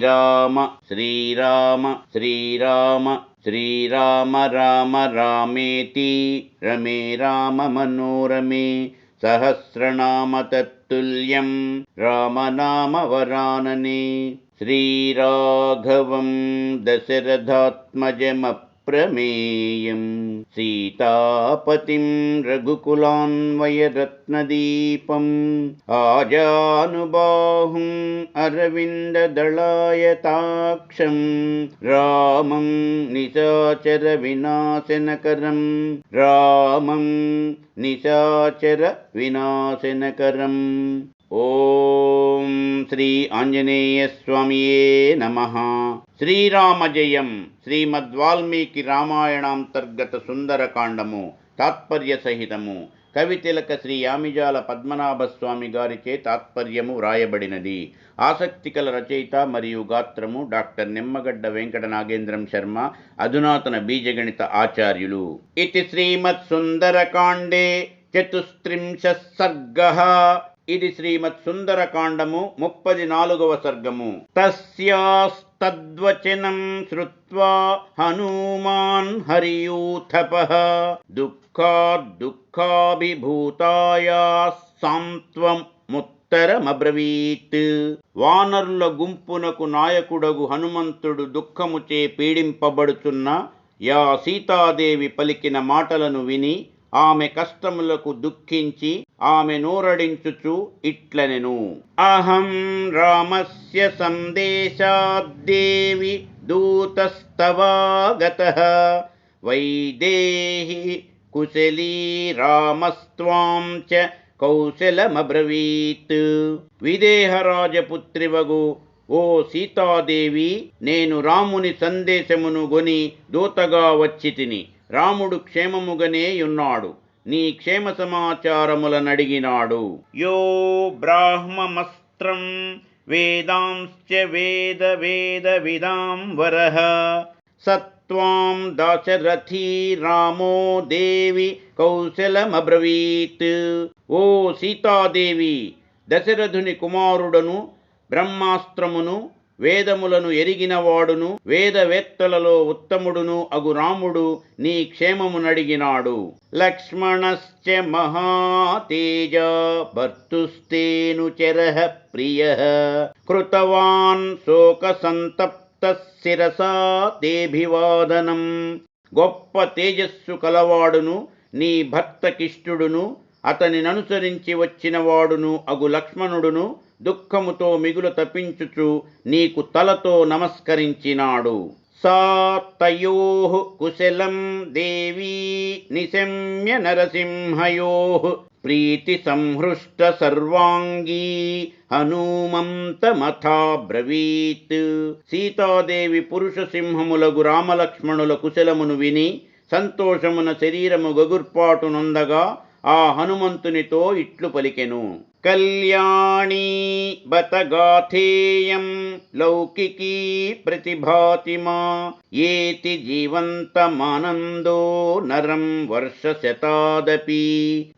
శ్రీరామ శ్రీరామ శ్రీరామ శ్రీరామ రామ రామేతి రమే రామ మనోరమే సహస్రనామ తత్తుల్యం రామనామ వరాననే శ్రీరాఘవం దశరథాత్మజమప్రమేయం సీతాపతిం రఘుకులాన్వయరత్నదీపం ఆజానుబాహుం అరవిందదళాయతాక్షం రామం నిశాచర వినాశనకరం రామం నిశాచర వినాశనకరం. ఓం శ్రీ ఆంజనేయ స్వామియే నమః. శ్రీరామ జయం. శ్రీమద్వాల్మీకి రామాయణాంతర్గత సుందరకాండము తాత్పర్య సహితము కవితిలక శ్రీ యామిజాల పద్మనాభ స్వామి గారిచే తాత్పర్యము వ్రాయబడినది. ఆసక్తికల రచయిత మరియు గాత్రము డాక్టర్ నిమ్మగడ్డ వెంకట నాగేంద్రం శర్మ, అధునాతన బీజగణిత ఆచార్యులు. ఇతి శ్రీమత్ సుందరకాండే చతుస్త్రింశః సర్గః. ఇది శ్రీమత్ సుందరకాండము 34వ సర్గము. తస్యాస్తద్వచనం శ్రుత్వా హనుమాన్ హరియూథపః దుఃఖాభిభూతాయాః సాంత్వం ముత్తరమబ్రవీత్. వానరుల గుంపునకు నాయకుడగు హనుమంతుడు దుఃఖముచే పీడింపబడుచున్న యా సీతాదేవి పలికిన మాటలను విని ఆమె కష్టములకు దుఃఖించి ఆమె నోరడించుచు ఇట్లనెను. అహం రామస్య సందేశాద్దేవి దూతస్తవాగతః వైదేహి కుశలీ రామస్త్వాం చ కౌశలమబ్రవీత్. విదేహరాజపుత్రివగు ఓ సీతాదేవి, నేను రాముని సందేశమును గొని దూతగా వచ్చి తిని. రాముడు క్షేమముగనే యున్నాడు. నీ క్షేమ సమాచారములనడిగినాడు. యో బ్రాహ్మమస్త్రం వేదాంశ్చ వేద వేద విదాం వరః సత్వాం దాశరథీ రామో దేవి కౌశలమబ్రవీత్. ఓ సీతాదేవి, దశరథుని కుమారుడను బ్రహ్మాస్త్రమును వేదములను ఎరిగినవాడును వేదవేత్తలలో ఉత్తముడును అగు రాముడు నీ క్షేమమునడిగినాడు. లక్ష్మణశ్చ మహాతేజ భర్తుస్తేను చరః ప్రియః కృతవాన్ శోక సంతప్త శిరసా తేభివాదనం. గొప్ప తేజస్సు కలవాడును నీ భర్త కిష్టుడును అతనిననుసరించి వచ్చినవాడును అగు లక్ష్మణుడును దుఃఖముతో మిగులు తపించుచు నీకు తలతో నమస్కరించినాడు. సా తయోః కుశలం దేవీ నిశమ్య నరసింహయోః ప్రీతి సంహృష్ట సర్వాంగీ హనుమంతమథాబ్రవీత్. సీతాదేవి పురుష సింహములగు రామలక్ష్మణుల కుశలమును విని సంతోషమున శరీరము గగుర్పాటు నొందగా ఆ హనుమంతునితో ఇట్లు పలికెను. కళ్యాణీ బతగాథేయం లౌకికీ ప్రతిభాతిమా ఏతి జీవంతమానందో నరం వర్షశతాదపి.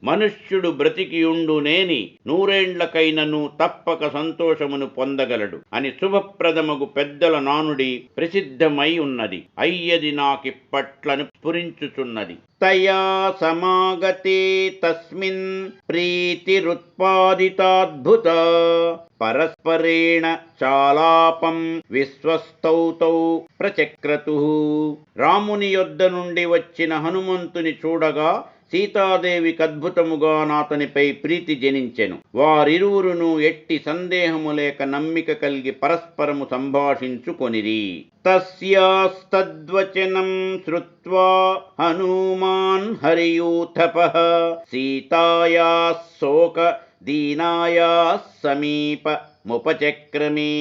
మనుష్యుడు బ్రతికియుండునేని నూరేండ్లకైనను తప్పక సంతోషమును పొందగలడు అని శుభప్రదమగు పెద్దల నానుడి ప్రసిద్ధమై ఉన్నది. అయ్యది నాకిప్పట్లను స్ఫురించుచున్నది. తయా సమాగతే తస్మిన్ ప్రీతిరుత్పాదితాద్భుత పరస్పరేణ చాలాపం విశ్వస్తౌతౌ ప్రచక్రతుః. రాముని యొద్ద నుండి వచ్చిన హనుమంతుని చూడగా సీతాదేవికి అద్భుతముగా నాతనిపై ప్రీతి జనించెను. వారిరువురును ఎట్టి సందేహము లేక నమ్మిక కలిగి పరస్పరము సంభాషించుకొనిరి. తస్యాస్తద్వచనం శ్రుత్వా హనుమాన్ హరియూథపః సీతాయాః శోక దీనాయాః సమీప ముపచక్రమే.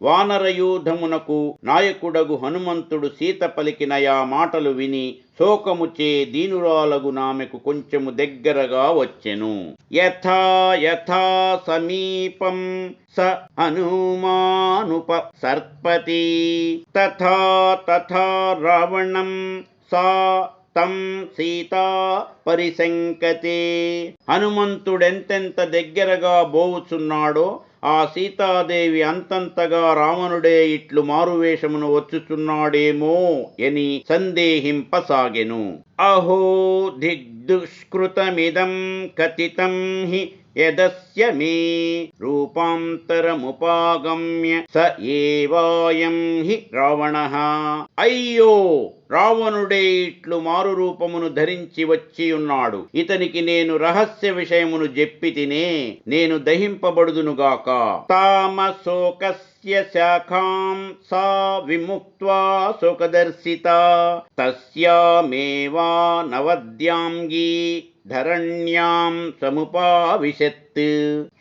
వానరయూధమునకు నాయకుడగు హనుమంతుడు సీత పలికిన ఆ మాటలు విని శోకముచే దీనురాలగు నామెకు కొంచెము దగ్గరగా వచ్చెను. యథా యథా సమీపం స హనుమానుప సర్పతి తథా తథా రావణం సా తం సీతా పరిశంకతే. హనుమంతుడెంతెంత దగ్గరగా బోవుచున్నాడో ఆ సీతాదేవి అంతంతగా రావణుడే ఇట్లు మారువేషమును వచ్చుచున్నాడేమో అని సందేహింపసాగెను. అహో దిగ్దుష్కృతమిదం కథితం హి యదస్య మే రూపాంతరముపాగమ్య స ఏవాయం హి రావణః. అయ్యో, రావణుడే ఇట్లు మారు రూపమును ధరించి వచ్చి ఉన్నాడు. ఇతనికి నేను రహస్య విషయమును చెప్పి తినే, నేను దహింపబడుదునుగాక. తామశోకస్య శాఖాం సా విముక్త్వా శోకదర్శితా తస్యామేవా నవద్యాంగీ ధరణ్యాం సముపావిశత్.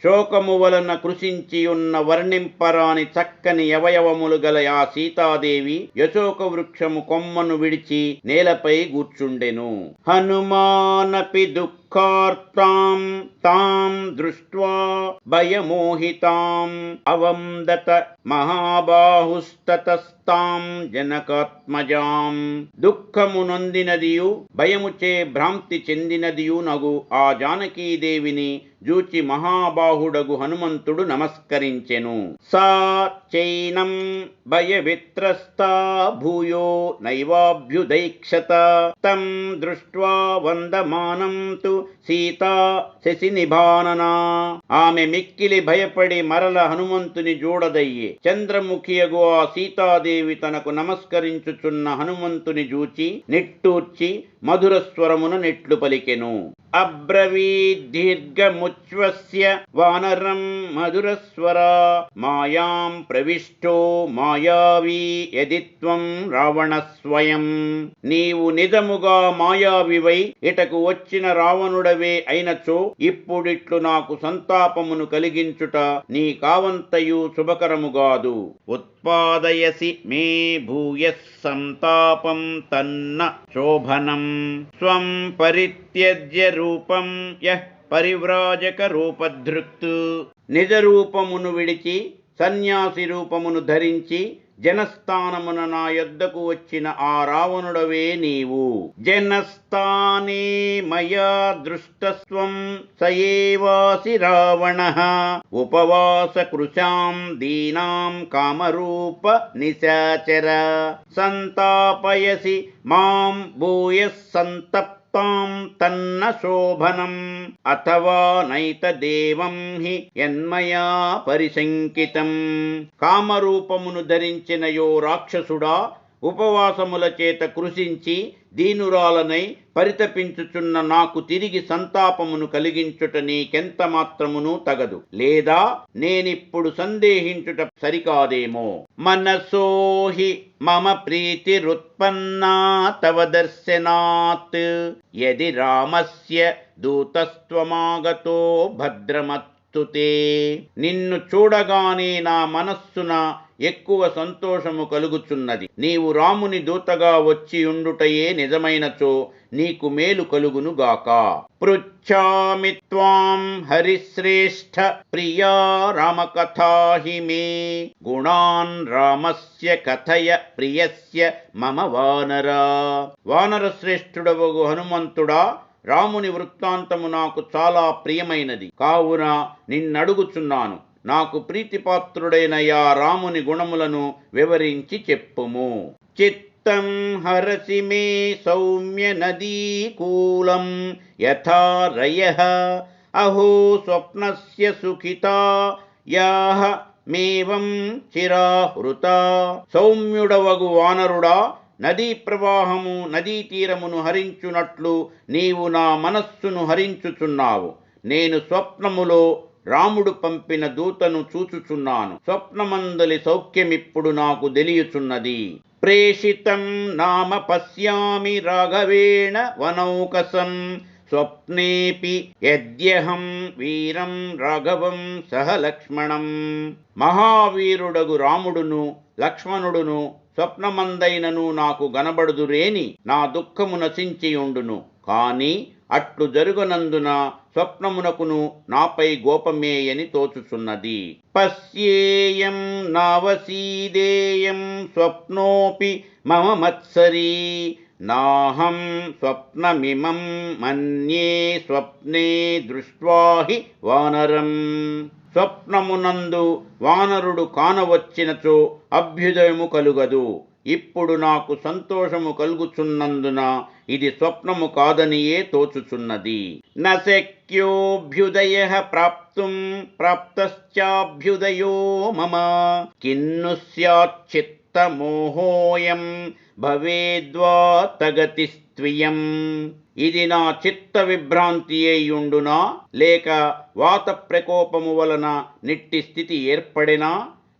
శోకము వలన కృషించి ఉన్న వర్ణింపరాని చక్కని అవయవములు గల ఆ సీతాదేవి యశోక వృక్షము కొమ్మను విడిచి నేలపై కూర్చుండెను. హనుమానపి దుఃఖార్తాం తాం దృష్ట్వా భయమోహితాం అవందత మహాబాహుస్తతస్తాం జనకాత్మజాం. దుఃఖము నొందినదియు భయముచే భ్రాంతి చెందినదియు నగు ఆ జానకీదేవిని జూచి మహాబాహుడగు హనుమంతుడు నమస్కరించెను. సా చైనం భయవిత్రస్తా భూయో నైవాభ్యుదైక్షత తం దృష్ట్వా వందమానం తు సీతా శశినిభాననా. ఆమె మిక్కిలి భయపడి మరల హనుమంతుని చూడదయ్యే. చంద్రముఖియగు ఆ సీతాదేవి తనకు నమస్కరించుచున్న హనుమంతుని జూచి నిట్టూర్చి మధుర స్వరమున నెట్లు పలికెను. అబ్రవీద్దీర్ఘముచ్ఛ్వస్య వానరం మధురస్వరా మాయాం ప్రవిష్టో మాయావీ యదిత్వం రావణ స్వయం. నీవు నిజముగా మాయావివై ఇటకు వచ్చిన రావణుడవే అయినచో ఇప్పుడిట్లు నాకు సంతాపమును కలిగించుట నీ కావంతయు శుభకరముగాదు. ఉత్పాదయసి మే భూయః సంతాపం తన్న శోభనం స్వం పరిత్యజ్య రూపం యః పరివ్రాజక రూపధృత్. నిజ రూపమును విడిచి సన్యాసి రూపమును ధరించి జనస్థానమున నా యొద్దకు వచ్చిన ఆ రావణుడవే నీవు. జనస్థానే మయా దృష్టస్వం సయేవాసి రావణః ఉపవాస కృశాం దీనాం కామరూప నిశాచర. సంతాపయసి మాం భూయః సంతప్తాం తన్న శోభనం అథవా నైత దేవం హి యన్మయా పరిశంకితం. కామరూపమును ధరించిన యో రాక్షసుడా, ఉపవాసముల చేత కృషించి దీనురాలనై పరితపించుచున్న నాకు తిరిగి సంతాపమును కలిగించుట నీకెంత మాత్రమును తగదు. లేదా నేనిప్పుడు సందేహించుట సరికాదేమో. మనసోహి మమ ప్రీతిరుత్పన్నా తవ దర్శనాత్ యది రామస్య దూతస్త్వమాగతో భద్రమత్తుతే. నిన్ను చూడగానే నా మనస్సున ఎక్కువ సంతోషము కలుగుచున్నది. నీవు రాముని దూతగా వచ్చి ఉండుటయే నిజమైనచో నీకు మేలు కలుగునుగాక. పృచ్ఛామి త్వాం హరిశ్రేష్ఠ ప్రియా రామకథాహి మే గుణాన్ రామస్య కథయ ప్రియస్య మమ వానరా. వానర శ్రేష్ఠుడవగు హనుమంతుడా, రాముని వృత్తాంతము నాకు చాలా ప్రియమైనది. కావున నిన్నడుగుచున్నాను, నాకు ప్రీతిపాత్రుడైన యా రాముని గుణములను వివరించి చెప్పుము. చిత్తం హరసి మే సౌమ్య నదీకూలం యథా రయః అహో స్వప్నస్య సుఖితా యాః మేవం చిరాహృతా. సౌమ్యుడవగు వానరుడా, నదీ ప్రవాహము నదీ తీరమును హరించునట్లు నీవు నా మనస్సును హరించుచున్నావు. నేను స్వప్నములో రాముడు పంపిన దూతను చూచుచున్నాను. స్వప్నమందలి సౌఖ్యమిప్పుడు నాకు తెలియచున్నది. ప్రేషితం నామ పశ్యామి రాఘవేణ వనౌకసం స్వప్నేపి యద్యహం వీరం రాఘవం సహ లక్ష్మణం. మహావీరుడగు రాముడును లక్ష్మణుడును స్వప్నమందైనను నాకు గనబడుదురేని నా దుఃఖము నశించియుండును. కాని అట్లు జరుగునందున స్వప్నమునకును నాపై గోపమేయని తోచుచున్నది. పశ్యేయం నావసీదేయం స్వప్నోపి మమ మత్సరీ నాహం స్వప్నమిమం మన్యే స్వప్నే దృష్ట్వా హి వానరం. స్వప్నమునందు వానరుడు కానవచ్చినచో అభ్యుదయము కలుగదు. ఇప్పుడు నాకు సంతోషము కలుగుచున్నందున ఇది స్వప్నము కాదనియే తోచుచున్నది. నశక్యోభ్యుదయః ప్రాప్తుం ప్రాప్తశ్చాభ్యుదయో మమ కిన్ను స్యాచ్చిత్తమోహోయం భవేద్వా తగతిస్త్వియం. ఇది నా చిత్త విభ్రాంతి అయ్యుండునా, లేక వాత ప్రకోపము వలన నిట్టి స్థితి ఏర్పడినా,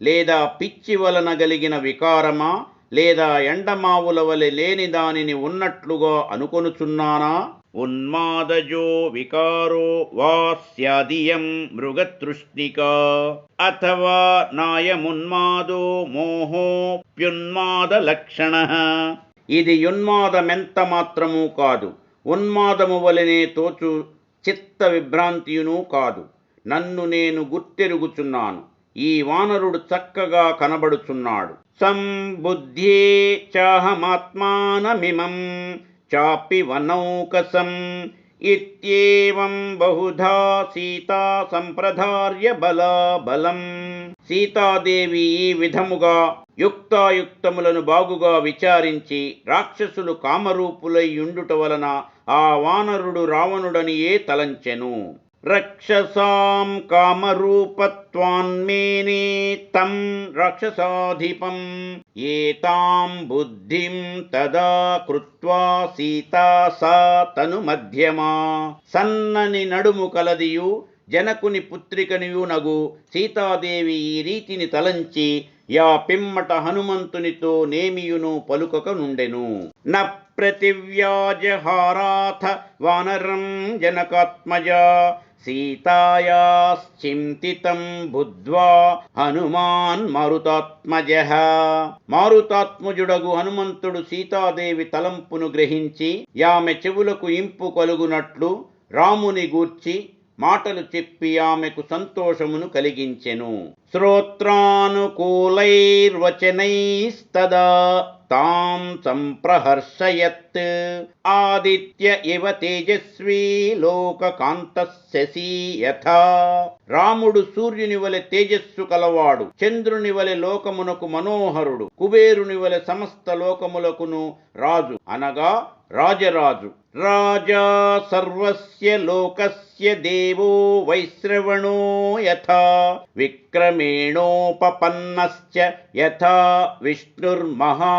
లేదా పిచ్చి వలన గలిగిన వికారమా, లేదా ఎండమావుల వలె లేని దానిని ఉన్నట్లుగా అనుకొనుచున్నానా? ఉన్మాదజో వికారో వా స్యాదియం మృగతృష్ణికా అథవా నాయమున్మాదో మోహోప్యున్మాద లక్షణః. ఇది ఉన్మాదమెంత మాత్రమూ కాదు, ఉన్మాదము వలనే తోచు చిత్త విభ్రాంతియును కాదు. నన్ను నేను గుర్తెరుగుచున్నాను. ఈ వానరుడు చక్కగా కనబడుచున్నాడు. సంబుద్ధ్యే చాహమాత్మానమిమం చాపి వనౌకసం ఇత్యేవం బహుధా సీతా సంప్రదార్య బలాబలం. సీతాదేవి ఈ విధముగా యుక్తాయుక్తములను బాగుగా విచారించి రాక్షసులు కామరూపులై ఉండుట వలన ఆ వానరుడు రావణుడనియే తలంచెను. రక్షసాం కామరూపత్వాన్మేనే తం రాక్షసాధిపం ఏతాం బుద్ధిం తదా కృత్వా సీతా సా తను మధ్యమా. సన్నని నడుము కలదియు జనకుని పుత్రికనియు నగు సీతాదేవి ఈ రీతిని తలంచి యా పిమ్మట హనుమంతునితో నేమియును పలుకక నుండెను. న ప్రతివ్యాజహారాథ వానరం జనకాత్మజా సీతాయాశ్చింతితం బుద్ధ్వా హనుమాన్ మారుతాత్మజః. మారుతాత్మజుడగు హనుమంతుడు సీతాదేవి తలంపును గ్రహించి ఆమె చెవులకు ఇంపు కలుగునట్లు రాముని గూర్చి మాటలు చెప్పి ఆమెకు సంతోషమును కలిగించెను. శ్రోత్రానుకూలైర్వచనైస్తదా తాం సంప్రహర్షయత్ ఆదిత్య ఇవ తేజస్వీ లోకకాంతశశీ యథా. రాముడు సూర్యుని వలె తేజస్సు కలవాడు, చంద్రుని వలె లోకమునకు మనోహరుడు, కుబేరుని వలె సమస్త లోకములకును రాజు అనగా రాజరాజు. రాజా సర్వస్య లోకస్య దేవో వైశ్రవణో యథా విక్రమేణోపపన్నశ్చ యథా విష్ణుర్మహాయశః.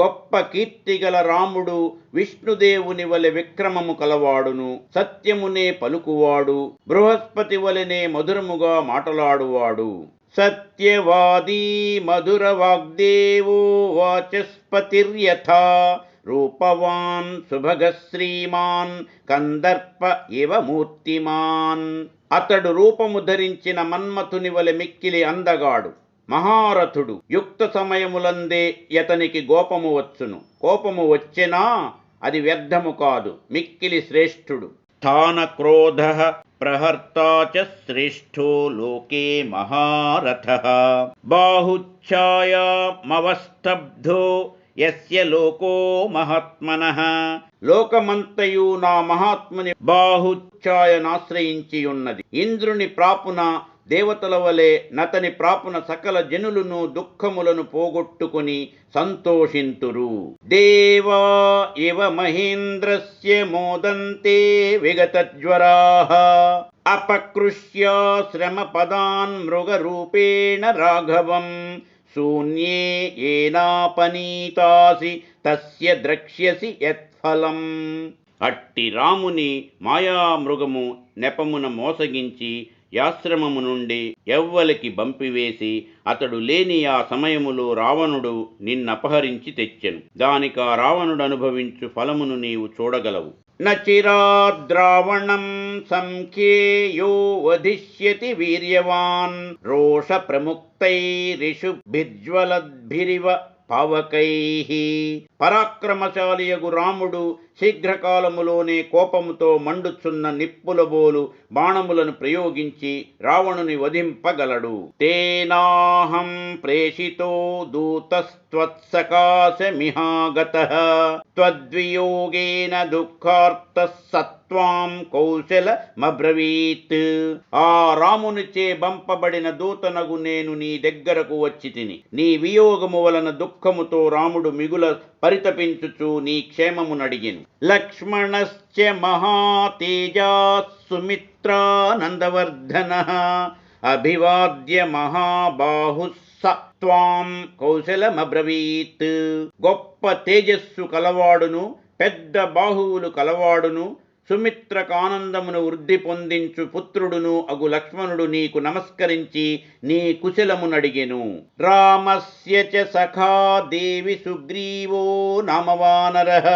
గొప్ప కీర్తిగల రాముడు విష్ణుదేవుని వలె విక్రమము కలవాడును, సత్యమునే పలుకువాడు, బృహస్పతి వలెనే మధురముగా మాటలాడువాడు. సత్యవాదీ మధుర వాగ్దేవో వాచస్పతిర్యథా రూపవాన్ సుభగ శ్రీమాన్ కందర్ప ఇవ మూర్తిమాన్. అతడు రూపము ధరించిన మన్మథుని వలె మిక్కిలి అందగాడు, మహారథుడు. యుక్త సమయములందే యతనికి కోపము వచ్చును. కోపము వచ్చెనా అది వ్యర్థము కాదు, మిక్కిలి శ్రేష్ఠుడు. స్థాన క్రోధ ప్రహర్తా చ శ్రేష్ఠో లోకే మహారథః. బాహుఛాయామవస్తబ్ధో యస్య లోకో మహాత్మనః. లోకమంతయు నా మహాత్ముని బాహుఛాయనాశ్రయించి ఉన్నది. ఇంద్రుని ప్రాపున దేవతల వలె నతని ప్రాపున సకల జనులను దుఃఖములను పోగొట్టుకుని సంతోషింతురు. దేవా ఇవ మహేంద్రస్య మోదంతే విగతజ్వరాః అపకృష్య శ్రమ పదాన్ మృగరూపేణ రాఘవం శూన్యే ఏనాపనీతాసి తస్య ద్రక్ష్యసి యత్ఫలం. అట్టి రాముని మాయామృగము నెపమున మోసగించి యాశ్రమము నుండి ఎవ్వలికి బంపివేసి అతడు లేని ఆ సమయములో రావణుడు నిన్నపహరించి తెచ్చెను. దానికా రావణుడు అనుభవించు ఫలమును నీవు చూడగలవు. నచిరాద్రావణం సంఖ్యేయో వధిష్యతి వీర్యవాన్ రోష ప్రముక్తైరిషుభిజ్వలద్భిరివ పవకైః. పరాక్రమశాలియగు రాముడు శీఘ్రకాలములోనే కోపముతో మండుచున్న నిప్పులబోలు బాణములను ప్రయోగించి రావణుని వధింపగలడు. తేనాహం ప్రేషితో దూతస్త్వత్సకాశమిహాగతః త్వద్వియోగేన దుఃఖార్తః సత్వాం కౌశలమబ్రవీత్. ఆ రామునిచే బంపబడిన దూతనగు నేను నీ దగ్గరకు వచ్చి తిని, నీ వియోగము వలన దుఃఖముతో రాముడు మిగుల పరితపించుచు నీ క్షేమమునడిగెను. లక్ష్మణశ్చ మహాతేజా సుమిత్రానందవర్ధనః అభివాద్య మహాబాహుః స త్వాం కౌశలమబ్రవీత్. గొప్ప తేజస్సు కలవాడును పెద్ద బాహువులు కలవాడును సుమిత్రకానందమును వృద్ధి పొందించు పుత్రుడును అగు లక్ష్మణుడు నీకు నమస్కరించి నీ కుశలమునడిగెను. రామస్య చ సఖా దేవి సుగ్రీవో నామ వానరః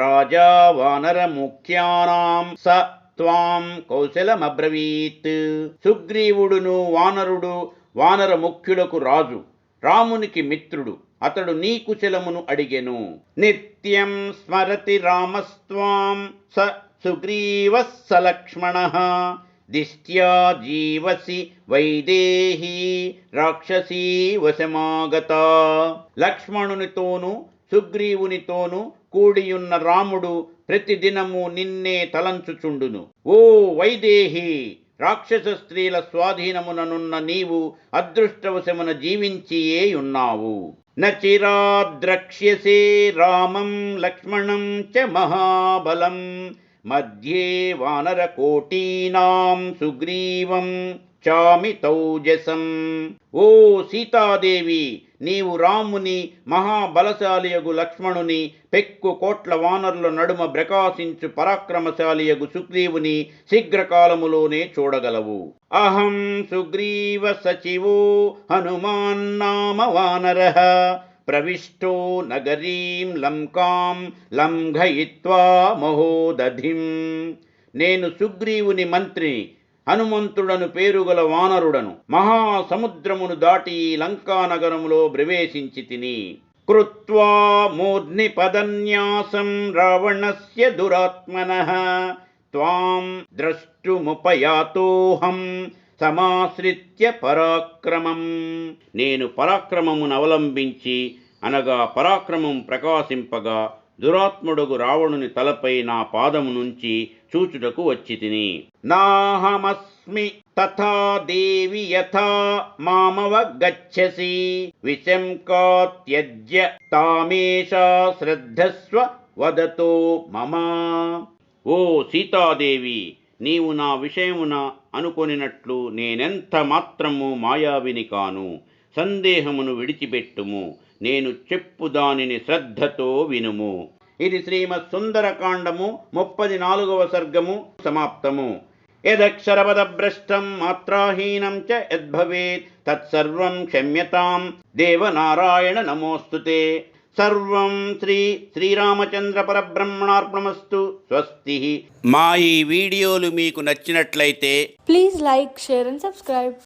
రాజా వానర ముఖ్యానాం స త్వాం కౌశలమబ్రవీత్. సుగ్రీవుడును వానరుడు వానర ముఖ్యులకు రాజు, రామునికి మిత్రుడు. అతడు నీ కుశలమును అడిగెను. నిత్యం స్మరతి రామస్త్వాం స సుగ్రీవః స లక్ష్మణః దిష్ట్యా జీవసి వైదేహీ రాక్షసీ వశమాగతా. లక్ష్మణునితోనూ సుగ్రీవునితోనూ కూడియున్న రాముడు ప్రతిదినము నిన్నే తలంచుచుండును. ఓ వైదేహి, రాక్షస స్త్రీల స్వాధీనముననున్న నీవు అదృష్టవశమున జీవించియే ఉన్నావు. నచిరాద్రక్ష్యసే రామం లక్ష్మణం చ మహాబలం మధ్యే వానరకోటీనాం సుగ్రీవం చామితౌజసం. ఓ సీతాదేవి, నీవు రాముని మహాబలశాలియగు లక్ష్మణుని పెక్కు కోట్ల వానరుల నడుమ ప్రకాశించు పరాక్రమశాలియగు సుగ్రీవుని శీఘ్రకాలములోనే చూడగలవు. అహం సుగ్రీవ సచివో హనుమాన్నామ వానరః ప్రవిష్టో నగరీం లంకాం లంఘయిత్వా మహోదధిం. నేను సుగ్రీవుని మంత్రిని, హనుమంతుడను పేరుగల వానరుడను. మహాసముద్రమును దాటి లంకానగరములో ప్రవేశించి తిని. కృత్వా మూర్ధ్ని పదన్యాసం రావణస్య దురాత్మనః త్వాం ద్రష్టుముపయాతోహం సమాశ్రిత్య పరాక్రమం. నేను పరాక్రమమును అవలంబించి అనగా పరాక్రమం ప్రకాశింపగా దురాత్ముడుగు రావణుని తలపై నా పాదము నుంచి చూచుటకు వచ్చి తిని. నాహమస్మి తథా దేవి యథా మామవగచ్చసి విశంకాత్యజ్య తామేషా శ్రద్ధస్వ వదతో మమ. ఓ సీతాదేవి, నీవు నా విషయమున అనుకొనినట్లు నేనెంత మాత్రము మాయావిని కాను. సందేహమును విడిచిపెట్టుము, నేను చెప్పు దానిని శ్రద్ధతో వినుము. ఇది శ్రీమత్ సుందరకాండము 34వ సర్గము సమాప్తము. యదక్షరపదభ్రష్టం మాత్రాహీనం చ యద్భవేత్ తత్సర్వం క్షమ్యతాం దేవనారాయణ నమోస్తుతే. సర్వం శ్రీరామచంద్ర పరబ్రహ్మణార్పణమస్తు. స్వస్తి. మా ఈ వీడియోలు మీకు నచ్చినట్లయితే please like, share and subscribe.